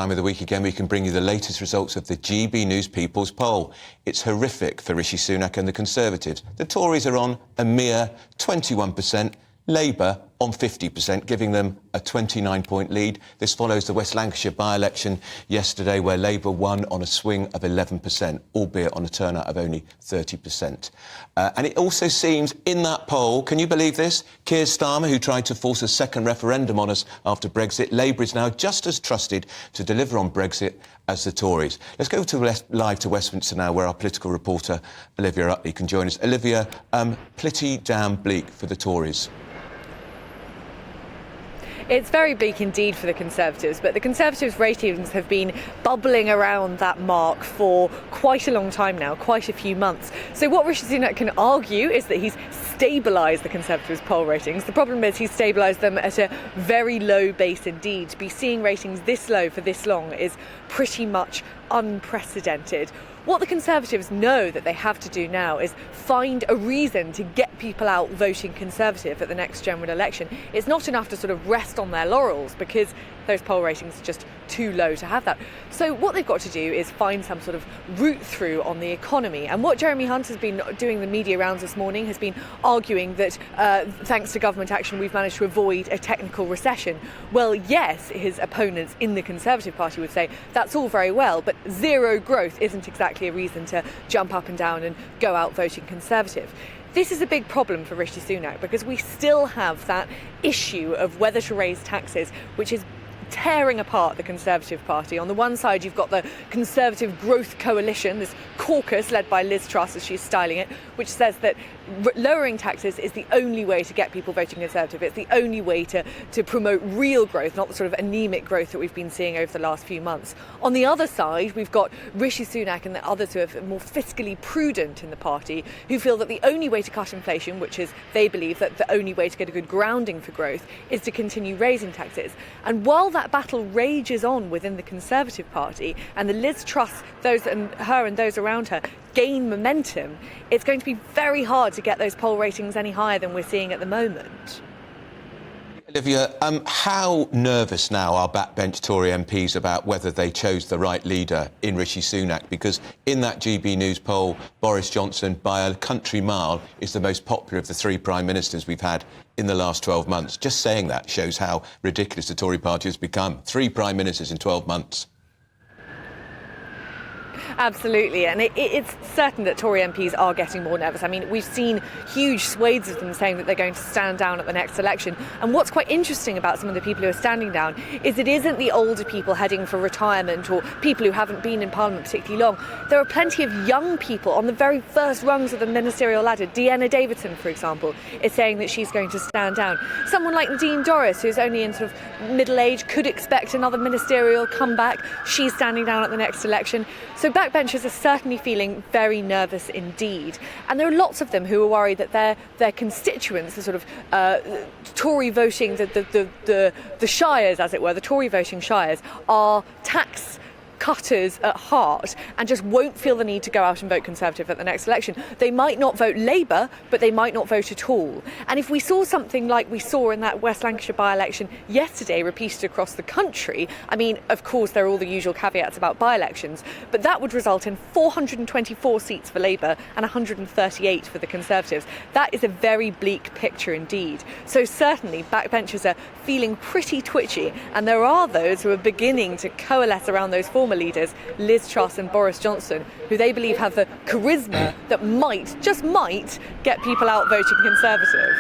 Time of the week again, we can bring you the latest results of the GBNews People's Poll. It's horrific for Rishi Sunak and the Conservatives. The Tories are on a mere 21%, Labour on 50%, giving them a 29-point lead. This follows the West Lancashire by-election yesterday, where Labour won on a swing of 11%, albeit on a turnout of only 30%. And it also seems in that poll, can you believe this? Keir Starmer, who tried to force a second referendum on us after Brexit, Labour is now just as trusted to deliver on Brexit as the Tories. Let's go live to Westminster now, where our political reporter Olivia Utley can join us. Olivia, pretty damn bleak for the Tories. It's very bleak indeed for the Conservatives, but the Conservatives' ratings have been bubbling around that mark for quite a long time now, quite a few months. So what Rishi Sunak can argue is that he's stabilised the Conservatives' poll ratings. The problem is he's stabilised them at a very low base indeed. To be seeing ratings this low for this long is pretty much unprecedented. What the Conservatives know that they have to do now is find a reason to get people out voting Conservative at the next general election. It's not enough to sort of rest on their laurels, because those poll ratings are just too low to have that. So what they've got to do is find some sort of route through on the economy. And what Jeremy Hunt has been doing the media rounds this morning has been arguing that thanks to government action we've managed to avoid a technical recession. Well, yes, his opponents in the Conservative Party would say that's all very well, but zero growth isn't exactly a reason to jump up and down and go out voting Conservative. This is a big problem for Rishi Sunak, because we still have that issue of whether to raise taxes, which is tearing apart the Conservative Party. On the one side, you've got the Conservative Growth Coalition, this caucus led by Liz Truss, as she's styling it, which says that lowering taxes is the only way to get people voting Conservative. It's the only way to promote real growth, not the sort of anemic growth that we've been seeing over the last few months. On the other side, we've got Rishi Sunak and the others who are more fiscally prudent in the party, who feel that the only way to cut inflation, which is, they believe, that the only way to get a good grounding for growth, is to continue raising taxes. And while that battle rages on within the Conservative Party, and the Liz Truss, those and those around her, gain momentum, it's going to be very hard to get those poll ratings any higher than we're seeing at the moment. Olivia, how nervous now are backbench Tory MPs about whether they chose the right leader in Rishi Sunak? Because in that GBNews poll, Boris Johnson, by a country mile, is the most popular of the three prime ministers we've had in the last 12 months. Just saying that shows how ridiculous the Tory party has become. Three prime ministers in 12 months. Absolutely, and it's certain that Tory MPs are getting more nervous. I mean, we've seen huge swathes of them saying that they're going to stand down at the next election. And what's quite interesting about some of the people who are standing down is it isn't the older people heading for retirement or people who haven't been in Parliament particularly long. There are plenty of young people on the very first rungs of the ministerial ladder. Deanna Davidson, for example, is saying that she's going to stand down. Someone like Nadine Dorries, who's only in sort of middle age, could expect another ministerial comeback. She's standing down at the next election. So backbenchers are certainly feeling very nervous indeed. And there are lots of them who are worried that their constituents, the sort of Tory voting, the shires, as it were, the Tory voting shires, are tax cutters at heart and just won't feel the need to go out and vote Conservative at the next election. They might not vote Labour, but they might not vote at all. And if we saw something like we saw in that West Lancashire by-election yesterday repeated across the country, I mean, of course, there are all the usual caveats about by-elections, but that would result in 424 seats for Labour and 138 for the Conservatives. That is a very bleak picture indeed. So certainly backbenchers are feeling pretty twitchy, and there are those who are beginning to coalesce around those former leaders, Liz Truss and Boris Johnson, who they believe have the charisma that might, just might, get people out voting Conservative.